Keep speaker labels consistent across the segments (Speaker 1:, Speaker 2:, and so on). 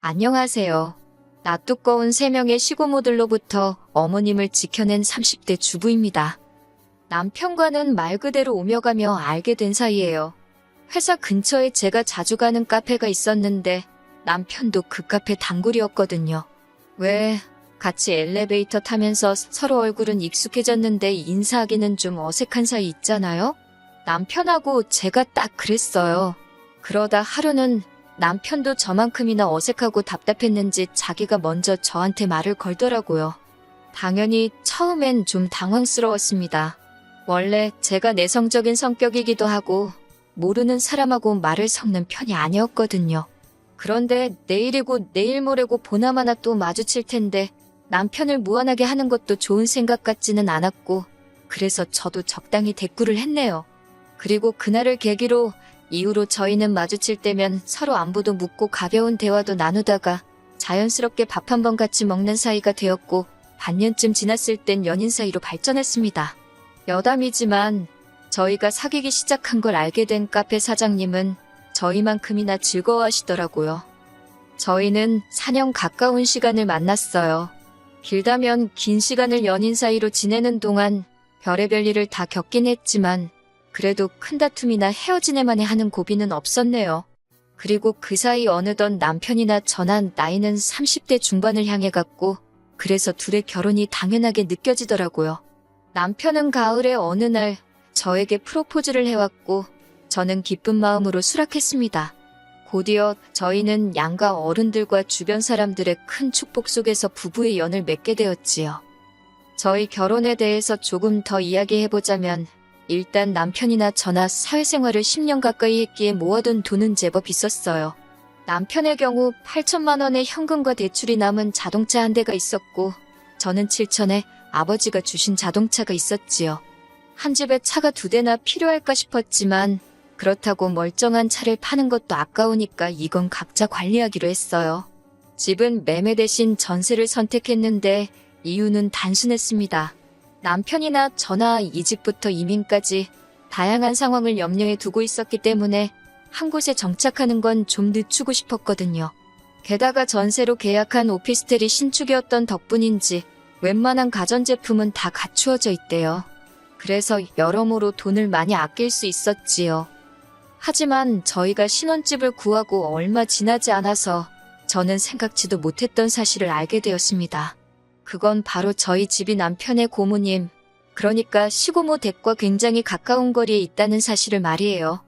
Speaker 1: 안녕하세요. 낯 두꺼운 3명의 시고모들로부터 어머님을 지켜낸 30대 주부입니다. 남편과는 말 그대로 오며 가며 알게 된 사이예요. 회사 근처에 제가 자주 가는 카페가 있었는데 남편도 그 카페 단골이었거든요. 왜 같이 엘리베이터 타면서 서로 얼굴은 익숙해졌는데 인사하기는 좀 어색한 사이 있잖아요? 남편하고 제가 딱 그랬어요. 그러다 하루는 남편도 저만큼이나 어색하고 답답했는지 자기가 먼저 저한테 말을 걸더라고요. 당연히 처음엔 좀 당황스러웠습니다. 원래 제가 내성적인 성격이기도 하고 모르는 사람하고 말을 섞는 편이 아니었거든요. 그런데 내일이고 내일 모레고 보나마나 또 마주칠 텐데 남편을 무안하게 하는 것도 좋은 생각 같지는 않았고 그래서 저도 적당히 대꾸를 했네요. 그리고 그날을 계기로 이후로 저희는 마주칠 때면 서로 안부도 묻고 가벼운 대화도 나누다가 자연스럽게 밥 한 번 같이 먹는 사이가 되었고 반년쯤 지났을 땐 연인 사이로 발전했습니다. 여담이지만 저희가 사귀기 시작한 걸 알게 된 카페 사장님은 저희만큼이나 즐거워하시더라고요. 저희는 4년 가까운 시간을 만났어요. 길다면 긴 시간을 연인 사이로 지내는 동안 별의별 일을 다 겪긴 했지만 그래도 큰 다툼이나 헤어지네만에 하는 고비는 없었네요. 그리고 그 사이 어느덧 남편이나 저나 나이는 30대 중반을 향해 갔고 그래서 둘의 결혼이 당연하게 느껴지더라고요. 남편은 가을에 어느 날 저에게 프로포즈를 해왔고 저는 기쁜 마음으로 수락했습니다. 곧이어 저희는 양가 어른들과 주변 사람들의 큰 축복 속에서 부부의 연을 맺게 되었지요. 저희 결혼에 대해서 조금 더 이야기해보자면 일단 남편이나 저나 사회생활을 10년 가까이 했기에 모아둔 돈은 제법 있었어요. 남편의 경우 8천만 원의 현금과 대출이 남은 자동차 한 대가 있었고 저는 7천에 아버지가 주신 자동차가 있었지요. 한 집에 차가 2대나 필요할까 싶었지만 그렇다고 멀쩡한 차를 파는 것도 아까우니까 이건 각자 관리하기로 했어요. 집은 매매 대신 전세를 선택했는데 이유는 단순했습니다. 남편이나 저나 이직부터 이민까지 다양한 상황을 염려해 두고 있었기 때문에 한 곳에 정착하는 건 좀 늦추고 싶었거든요. 게다가 전세로 계약한 오피스텔이 신축이었던 덕분인지 웬만한 가전제품은 다 갖추어져 있대요. 그래서 여러모로 돈을 많이 아낄 수 있었지요. 하지만 저희가 신혼집을 구하고 얼마 지나지 않아서 저는 생각지도 못했던 사실을 알게 되었습니다. 그건 바로 저희 집이 남편의 고모님, 그러니까 시고모 댁과 굉장히 가까운 거리에 있다는 사실을 말이에요.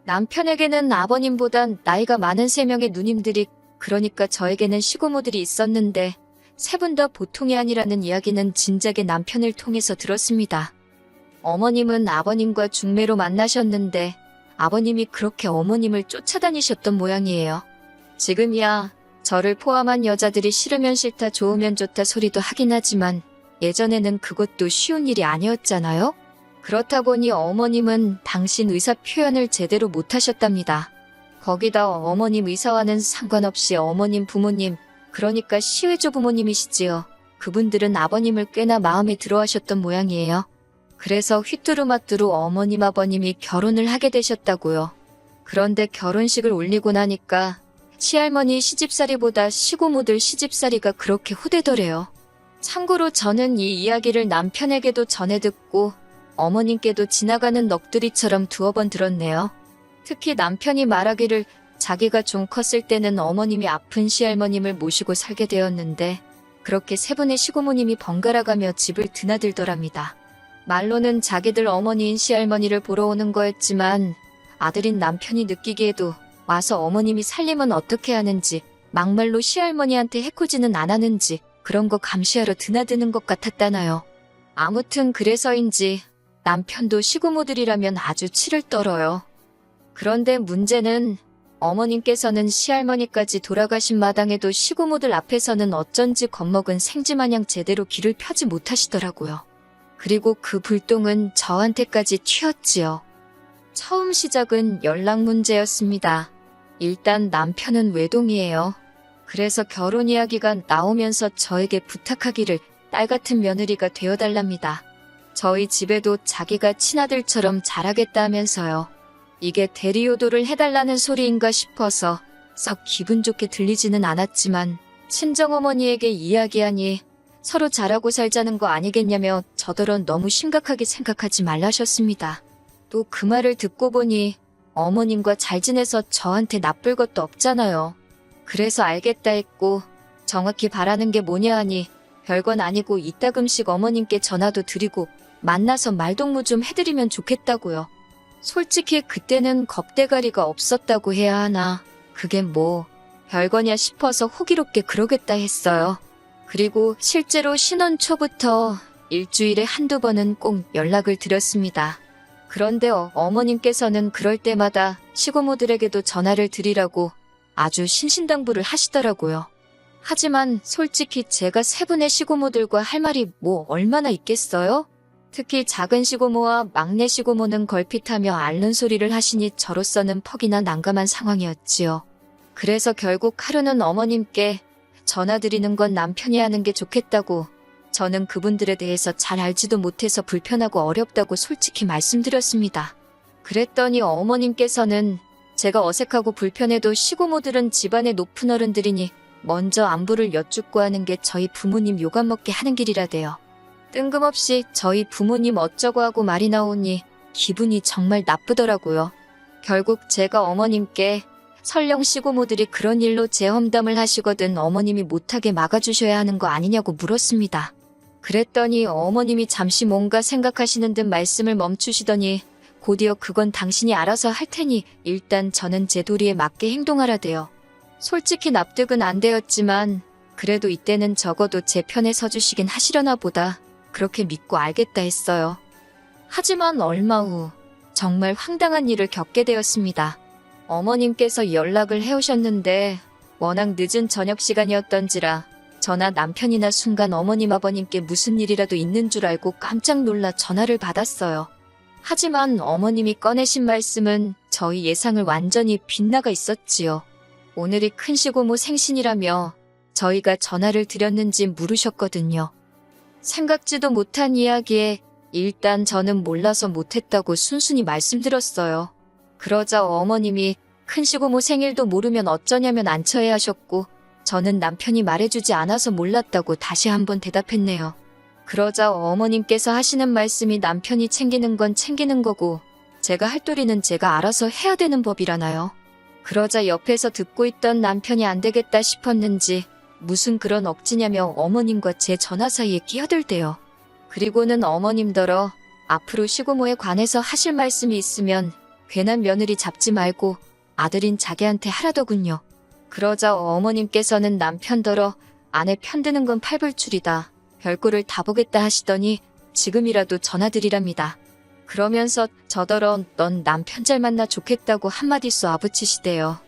Speaker 1: 남편에게는 아버님보단 나이가 많은 3명의 누님들이, 그러니까 저에게는 시고모들이 있었는데 3분 다 보통이 아니라는 이야기는 진작에 남편을 통해서 들었습니다. 어머님은 아버님과 중매로 만나셨는데 아버님이 그렇게 어머님을 쫓아다니셨던 모양이에요. 지금이야 저를 포함한 여자들이 싫으면 싫다 좋으면 좋다 소리도 하긴 하지만 예전에는 그것도 쉬운 일이 아니었잖아요. 그렇다 보니 어머님은 당신 의사 표현을 제대로 못하셨답니다. 거기다 어머님 의사와는 상관없이 어머님 부모님, 그러니까 시외조 부모님이시지요. 그분들은 아버님을 꽤나 마음에 들어하셨던 모양이에요. 그래서 휘뚜루마뚜루 어머님 아버님이 결혼을 하게 되셨다고요. 그런데 결혼식을 올리고 나니까 시할머니 시집살이보다 시고모들 시집살이가 그렇게 후되더래요. 참고로 저는 이 이야기를 남편에게도 전해 듣고 어머님께도 지나가는 넋두리처럼 2번 들었네요. 특히 남편이 말하기를 자기가 좀 컸을 때는 어머님이 아픈 시할머님을 모시고 살게 되었는데 그렇게 3분의 시고모님이 번갈아가며 집을 드나들더랍니다. 말로는 자기들 어머니인 시할머니를 보러 오는 거였지만 아들인 남편이 느끼기에도 와서 어머님이 살림은 어떻게 하는지 막말로 시할머니한테 해코지는 안 하는지 그런 거 감시하러 드나드는 것 같았다나요. 아무튼 그래서인지 남편도 시고모들이라면 아주 치를 떨어요. 그런데 문제는 어머님께서는 시할머니까지 돌아가신 마당에도 시고모들 앞에서는 어쩐지 겁먹은 생쥐마냥 제대로 길을 펴지 못하시더라고요. 그리고 그 불똥은 저한테까지 튀었지요. 처음 시작은 연락 문제였습니다. 일단 남편은 외동이에요. 그래서 결혼 이야기가 나오면서 저에게 부탁하기를 딸 같은 며느리가 되어달랍니다. 저희 집에도 자기가 친아들처럼 잘하겠다 하면서요. 이게 대리효도를 해달라는 소리인가 싶어서 썩 기분 좋게 들리지는 않았지만 친정어머니에게 이야기하니 서로 잘하고 살자는 거 아니겠냐며 저더러 너무 심각하게 생각하지 말라셨습니다. 또 그 말을 듣고 보니 어머님과 잘 지내서 저한테 나쁠 것도 없잖아요. 그래서 알겠다 했고 정확히 바라는 게 뭐냐 하니 별건 아니고 이따금씩 어머님께 전화도 드리고 만나서 말동무 좀 해드리면 좋겠다고요. 솔직히 그때는 겁대가리가 없었다고 해야 하나 그게 뭐 별거냐 싶어서 호기롭게 그러겠다 했어요. 그리고 실제로 신혼 초부터 일주일에 한두 번은 꼭 연락을 드렸습니다. 그런데 어머님께서는 그럴 때마다 시고모들에게도 전화를 드리라고 아주 신신당부를 하시더라고요. 하지만 솔직히 제가 세 분의 시고모들과 할 말이 뭐 얼마나 있겠어요? 특히 작은 시고모와 막내 시고모는 걸핏하며 앓는 소리를 하시니 저로서는 퍽이나 난감한 상황이었지요. 그래서 결국 하루는 어머님께 전화드리는 건 남편이 하는 게 좋겠다고 저는 그분들에 대해서 잘 알지도 못해서 불편하고 어렵다고 솔직히 말씀드렸습니다. 그랬더니 어머님께서는 제가 어색하고 불편해도 시고모들은 집안의 높은 어른들이니 먼저 안부를 여쭙고 하는 게 저희 부모님 요감 먹게 하는 길이라대요. 뜬금없이 저희 부모님 어쩌고 하고 말이 나오니 기분이 정말 나쁘더라고요. 결국 제가 어머님께 설령 시고모들이 그런 일로 제 험담을 하시거든 어머님이 못하게 막아주셔야 하는 거 아니냐고 물었습니다. 그랬더니 어머님이 잠시 뭔가 생각하시는 듯 말씀을 멈추시더니 곧이어 그건 당신이 알아서 할 테니 일단 저는 제 도리에 맞게 행동하라대요. 솔직히 납득은 안 되었지만 그래도 이때는 적어도 제 편에 서주시긴 하시려나 보다 그렇게 믿고 알겠다 했어요. 하지만 얼마 후 정말 황당한 일을 겪게 되었습니다. 어머님께서 연락을 해오셨는데 워낙 늦은 저녁 시간이었던지라 저나 남편이나 순간 어머님 아버님께 무슨 일이라도 있는 줄 알고 깜짝 놀라 전화를 받았어요. 하지만 어머님이 꺼내신 말씀은 저희 예상을 완전히 빗나가 있었지요. 오늘이 큰 시고모 생신이라며 저희가 전화를 드렸는지 물으셨거든요. 생각지도 못한 이야기에 일단 저는 몰라서 못했다고 순순히 말씀드렸어요. 그러자 어머님이 큰 시고모 생일도 모르면 어쩌냐면 안처해 하셨고 저는 남편이 말해주지 않아서 몰랐다고 다시 한번 대답했네요. 그러자 어머님께서 하시는 말씀이 남편이 챙기는 건 챙기는 거고 제가 할 도리는 제가 알아서 해야 되는 법이라나요. 그러자 옆에서 듣고 있던 남편이 안 되겠다 싶었는지 무슨 그런 억지냐며 어머님과 제 전화 사이에 끼어들대요. 그리고는 어머님더러 앞으로 시고모에 관해서 하실 말씀이 있으면 괜한 며느리 잡지 말고 아들인 자기한테 하라더군요. 그러자 어머님께서는 남편더러 아내 편드는 건 팔불출이다. 별꼴을 다 보겠다 하시더니 지금이라도 전화드리랍니다. 그러면서 저더러 넌 남편 잘 만나 좋겠다고 한마디 쏘아붙이시대요.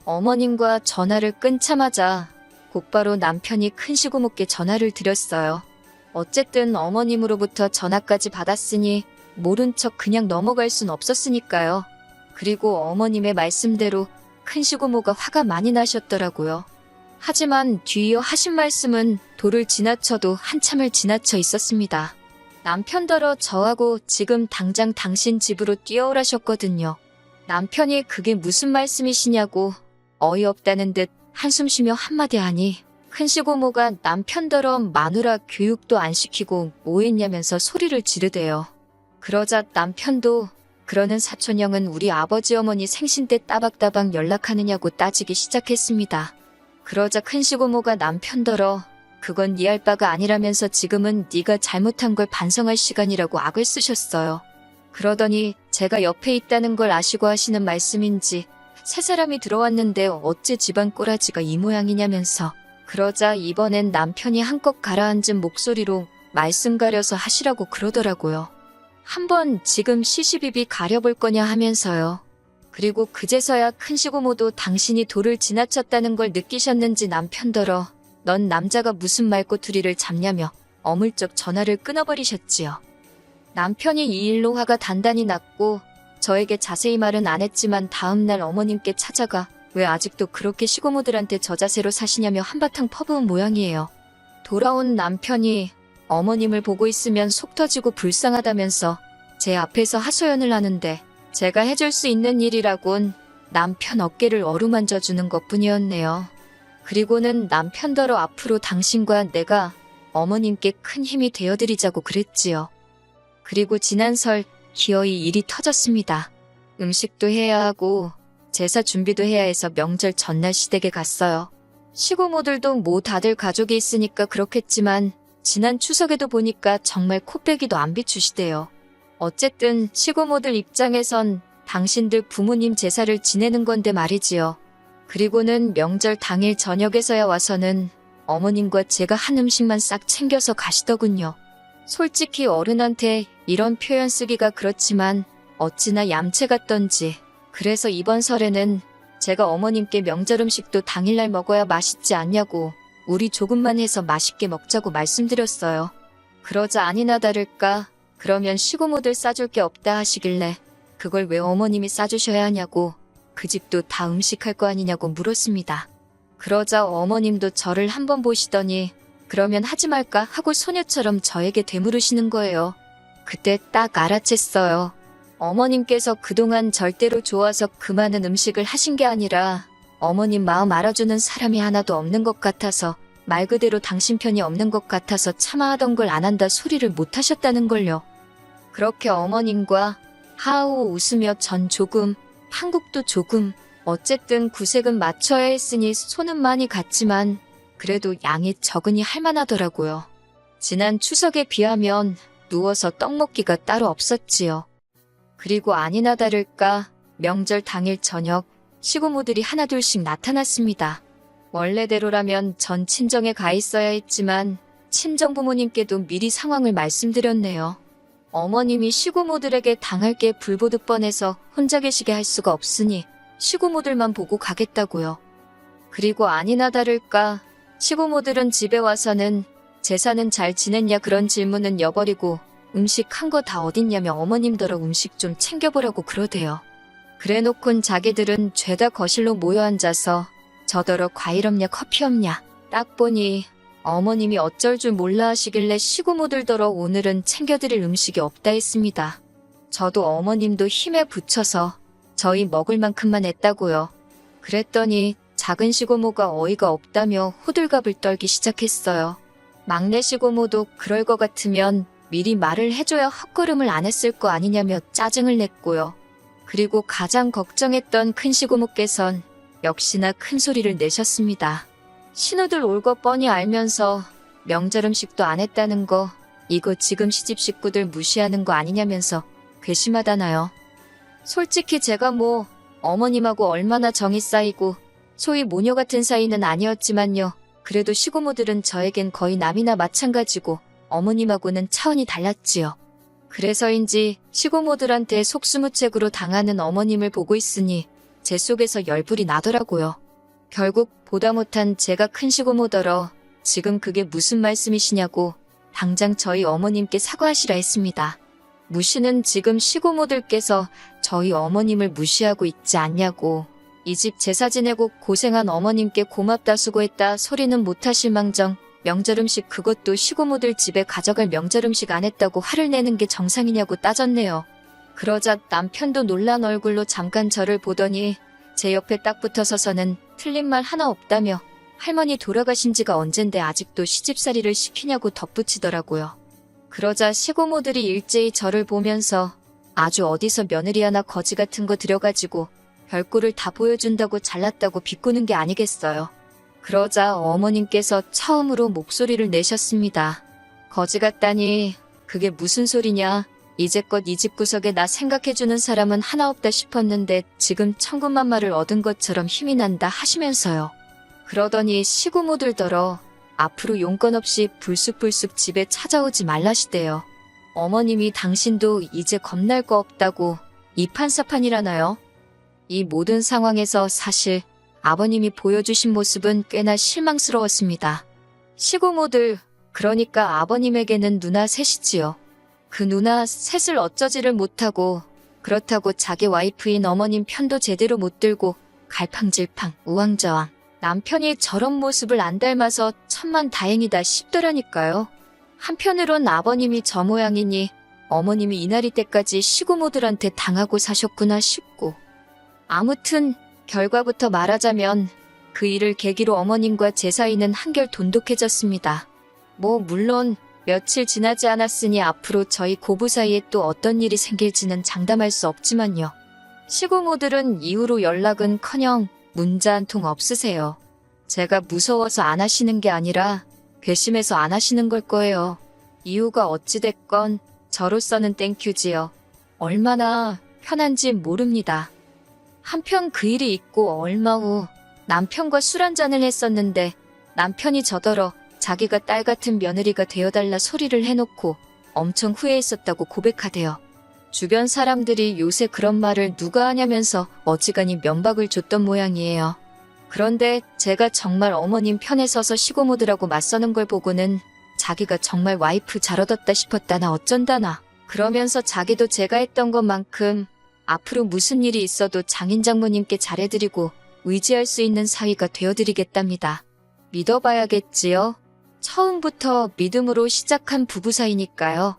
Speaker 1: 어머님과 전화를 끊자마자 곧바로 남편이 큰 시고모께 전화를 드렸어요. 어쨌든 어머님으로부터 전화까지 받았으니 모른 척 그냥 넘어갈 순 없었으니까요. 그리고 어머님의 말씀대로 큰 시고모가 화가 많이 나셨더라고요. 하지만 뒤이어 하신 말씀은 도를 지나쳐도 한참을 지나쳐 있었습니다. 남편더러 저하고 지금 당장 당신 집으로 뛰어오라셨거든요. 남편이 그게 무슨 말씀이시냐고 어이없다는 듯 한숨 쉬며 한마디 하니 큰 시고모가 남편더러 마누라 교육도 안 시키고 뭐 했냐면서 소리를 지르대요. 그러자 남편도 그러는 사촌형은 우리 아버지 어머니 생신 때 따박따박 연락하느냐고 따지기 시작했습니다. 그러자 큰 시고모가 남편더러 그건 네 할 바가 아니라면서 지금은 네가 잘못한 걸 반성할 시간이라고 악을 쓰셨어요. 그러더니 제가 옆에 있다는 걸 아시고 하시는 말씀인지 새 사람이 들어왔는데 어째 집안 꼬라지가 이 모양이냐면서 그러자 이번엔 남편이 한껏 가라앉은 목소리로 말씀 가려서 하시라고 그러더라고요. 한번 지금 시시비비 가려볼 거냐 하면서요. 그리고 그제서야 큰 시고모도 당신이 도를 지나쳤다는 걸 느끼셨는지 남편더러 넌 남자가 무슨 말꼬투리를 잡냐며 어물쩍 전화를 끊어버리셨지요. 남편이 이 일로 화가 단단히 났고 저에게 자세히 말은 안 했지만 다음날 어머님께 찾아가 왜 아직도 그렇게 시고모들한테 저 자세로 사시냐며 한바탕 퍼부은 모양이에요. 돌아온 남편이 어머님을 보고 있으면 속 터지고 불쌍하다면서 제 앞에서 하소연을 하는데 제가 해줄 수 있는 일이라곤 남편 어깨를 어루만져 주는 것뿐이었네요. 그리고는 남편더러 앞으로 당신과 내가 어머님께 큰 힘이 되어드리자고 그랬지요. 그리고 지난 설 기어이 일이 터졌습니다. 음식도 해야 하고 제사 준비도 해야 해서 명절 전날 시댁에 갔어요. 시고모들도 뭐 다들 가족이 있으니까 그렇겠지만 지난 추석에도 보니까 정말 코빼기도 안 비추시대요. 어쨌든 시고모들 입장에선 당신들 부모님 제사를 지내는 건데 말이지요. 그리고는 명절 당일 저녁에서야 와서는 어머님과 제가 한 음식만 싹 챙겨서 가시더군요. 솔직히 어른한테 이런 표현 쓰기가 그렇지만 어찌나 얌체 같던지. 그래서 이번 설에는 제가 어머님께 명절 음식도 당일날 먹어야 맛있지 않냐고 우리 조금만 해서 맛있게 먹자고 말씀드렸어요. 그러자 아니나 다를까 그러면 시고모들 싸줄 게 없다 하시길래 그걸 왜 어머님이 싸주셔야 하냐고 그 집도 다 음식할 거 아니냐고 물었습니다. 그러자 어머님도 저를 한번 보시더니 그러면 하지 말까 하고 소녀처럼 저에게 되물으시는 거예요. 그때 딱 알아챘어요. 어머님께서 그동안 절대로 좋아서 그 많은 음식을 하신 게 아니라 어머님 마음 알아주는 사람이 하나도 없는 것 같아서 말 그대로 당신 편이 없는 것 같아서 차마 하던 걸 안 한다 소리를 못 하셨다는 걸요. 그렇게 어머님과 하하호 웃으며 전 조금, 한국도 조금, 어쨌든 구색은 맞춰야 했으니 손은 많이 갔지만 그래도 양이 적으니 할만하더라고요. 지난 추석에 비하면 누워서 떡 먹기가 따로 없었지요. 그리고 아니나 다를까 명절 당일 저녁 시고모들이 하나둘씩 나타났습니다. 원래대로라면 전 친정에 가 있어야 했지만 친정 부모님께도 미리 상황을 말씀드렸네요. 어머님이 시고모들에게 당할 게 불보듯 뻔해서 혼자 계시게 할 수가 없으니 시고모들만 보고 가겠다고요. 그리고 아니나 다를까 시고모들은 집에 와서는 제사는 잘 지냈냐 그런 질문은 여버리고 음식 한 거 다 어딨냐며 어머님더러 음식 좀 챙겨보라고 그러대요. 그래놓곤 자기들은 죄다 거실로 모여 앉아서 저더러 과일 없냐 커피 없냐 딱 보니 어머님이 어쩔 줄 몰라 하시길래 시고모들더러 오늘은 챙겨드릴 음식이 없다 했습니다. 저도 어머님도 힘에 부쳐서 저희 먹을 만큼만 했다고요. 그랬더니 작은 시고모가 어이가 없다며 호들갑을 떨기 시작했어요. 막내 시고모도 그럴 것 같으면 미리 말을 해줘야 헛걸음을 안 했을 거 아니냐며 짜증을 냈고요. 그리고 가장 걱정했던 큰 시고모께선 역시나 큰 소리를 내셨습니다. 신우들 올 거 뻔히 알면서 명절 음식도 안 했다는 거 이거 지금 시집 식구들 무시하는 거 아니냐면서 괘씸하다나요. 솔직히 제가 뭐 어머님하고 얼마나 정이 쌓이고 소위 모녀 같은 사이는 아니었지만요. 그래도 시고모들은 저에겐 거의 남이나 마찬가지고 어머님하고는 차원이 달랐지요. 그래서인지 시고모들한테 속수무책으로 당하는 어머님을 보고 있으니 제 속에서 열불이 나더라고요. 결국 보다 못한 제가 큰 시고모더러 지금 그게 무슨 말씀이시냐고 당장 저희 어머님께 사과하시라 했습니다. 무시는 지금 시고모들께서 저희 어머님을 무시하고 있지 않냐고 이 집 제사 지내고 고생한 어머님께 고맙다 수고했다 소리는 못하실 망정 명절 음식 그것도 시고모들 집에 가져갈 명절 음식 안 했다고 화를 내는 게 정상이냐고 따졌네요. 그러자 남편도 놀란 얼굴로 잠깐 저를 보더니 제 옆에 딱 붙어 서서는 틀린 말 하나 없다며 할머니 돌아가신 지가 언젠데 아직도 시집살이를 시키냐고 덧붙이더라고요. 그러자 시고모들이 일제히 저를 보면서 아주 어디서 며느리 하나 거지 같은 거 들여가지고 별꼴을 다 보여준다고 잘났다고 비꼬는 게 아니겠어요. 그러자 어머님께서 처음으로 목소리를 내셨습니다. 거지 같다니 그게 무슨 소리냐. 이제껏 이 집 구석에 나 생각해주는 사람은 하나 없다 싶었는데 지금 천군만마를 얻은 것처럼 힘이 난다 하시면서요. 그러더니 시고모들더러 앞으로 용건 없이 불쑥불쑥 집에 찾아오지 말라시대요. 어머님이 당신도 이제 겁날 거 없다고 이판사판이라나요? 이 모든 상황에서 사실 아버님이 보여주신 모습은 꽤나 실망스러웠습니다. 시고모들, 그러니까 아버님에게는 누나 셋이지요. 그 누나 셋을 어쩌지를 못하고 그렇다고 자기 와이프인 어머님 편도 제대로 못 들고 갈팡질팡 우왕좌왕 남편이 저런 모습을 안 닮아서 천만다행이다 싶더라니까요. 한편으론 아버님이 저 모양이니 어머님이 이날이 때까지 시고모들한테 당하고 사셨구나 싶고 아무튼 결과부터 말하자면 그 일을 계기로 어머님과 제 사이는 한결 돈독해졌습니다. 물론 며칠 지나지 않았으니 앞으로 저희 고부 사이에 또 어떤 일이 생길지는 장담할 수 없지만요. 시고모들은 이후로 연락은커녕 문자 한 통 없으세요. 제가 무서워서 안 하시는 게 아니라 괘씸해서 안 하시는 걸 거예요. 이유가 어찌됐건 저로서는 땡큐지요. 얼마나 편한지 모릅니다. 한편 그 일이 있고 얼마 후 남편과 술 한잔을 했었는데 남편이 저더러 자기가 딸 같은 며느리가 되어달라 소리를 해놓고 엄청 후회했었다고 고백하대요. 주변 사람들이 요새 그런 말을 누가 하냐면서 어지간히 면박을 줬던 모양이에요. 그런데 제가 정말 어머님 편에 서서 시고모들하고 맞서는 걸 보고는 자기가 정말 와이프 잘 얻었다 싶었다나 어쩐다나 그러면서 자기도 제가 했던 것만큼 앞으로 무슨 일이 있어도 장인 장모님께 잘해드리고 의지할 수 있는 사위가 되어드리겠답니다. 믿어봐야겠지요. 처음부터 믿음으로 시작한 부부 사이니까요.